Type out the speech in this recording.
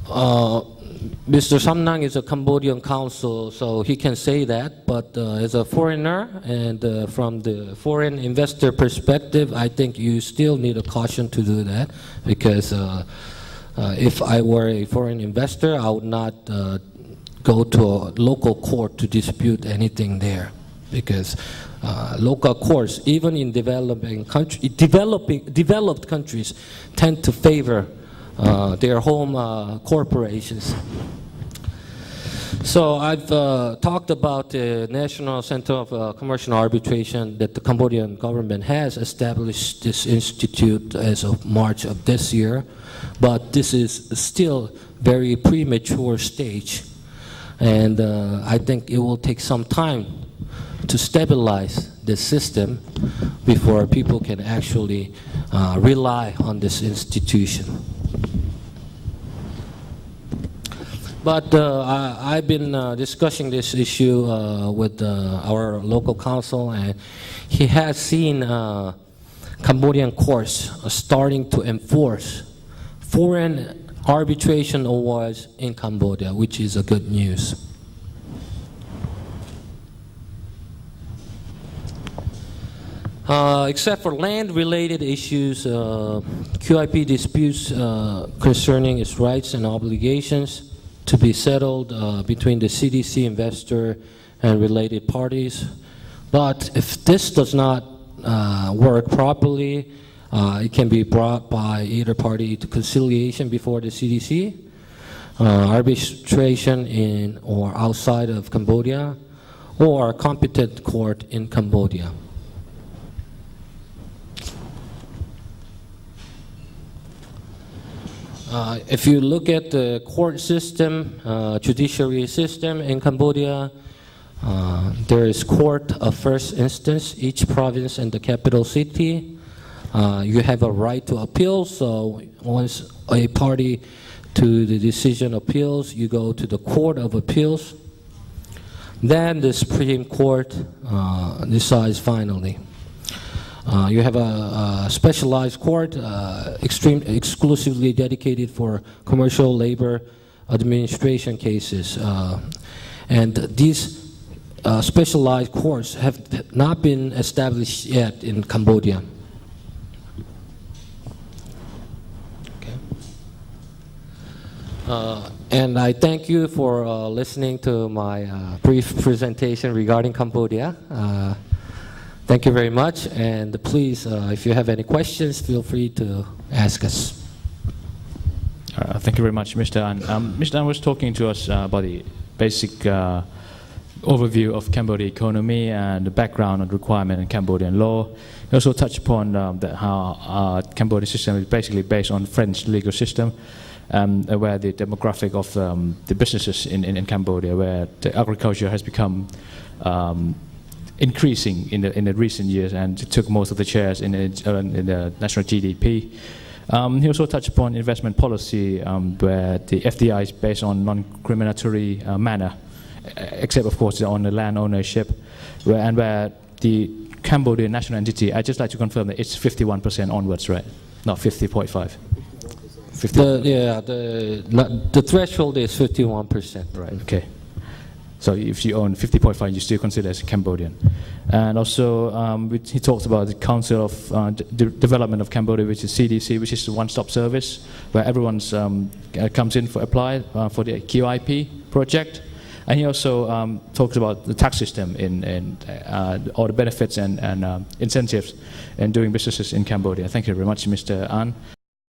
Mr. Samnang is a Cambodian consul, so he can say that. But as a foreigner and from the foreign investor perspective, I think you still need a caution to do that because if I were a foreign investor, I would not go to a local court to dispute anything there because local courts, even in developed countries, tend to favor their home corporations. So I've talked about the National Center of Commercial Arbitration that the Cambodian government has established this institute as of March of this year, but this is still very premature stage, and I think it will take some time to stabilize the system before people can actually rely on this institution. But I've been discussing this issue with our local council, and he has seen Cambodian courts starting to enforce foreign arbitration awards in Cambodia, which is a good news. Except for land-related issues, QIP disputes concerning its rights and obligations to be settled between the CDC investor and related parties. But if this does not work properly, it can be brought by either party to conciliation before the CDC, arbitration in or outside of Cambodia, or competent court in Cambodia. If you look at the court system, judiciary system in Cambodia, there is court of first instance, each province and the capital city. You have a right to appeal, so once a party to the decision appeals, you go to the court of appeals. Then the Supreme Court decides finally. You have a specialized court exclusively dedicated for commercial labor administration cases. And these specialized courts have not been established yet in Cambodia. Okay. And I thank you for listening to my brief presentation regarding Cambodia. Thank you very much, and please, if you have any questions, feel free to ask us. Thank you very much, Mr. An. Mr. An was talking to us about the basic overview of Cambodian economy and the background and requirement in Cambodian law. He also touched upon how Cambodian system is basically based on French legal system, where the demographic of the businesses in Cambodia, where the agriculture has become increasing in the recent years and took most of the shares in the national GDP. He also touched upon investment policy, where the FDI is based on non-discriminatory manner, except of course on the land ownership, where the Cambodian national entity, I'd just like to confirm that it's 51% onwards, right? Not 50.5. The threshold is 51%. Right. Okay. So if you own 50.5, you still consider as Cambodian. And also, he talks about the Council of Development of Cambodia, which is CDC, which is the one-stop service, where everyone comes in for apply for the QIP project. And he also talks about the tax system and all the benefits and incentives in doing businesses in Cambodia. Thank you very much, Mr. An.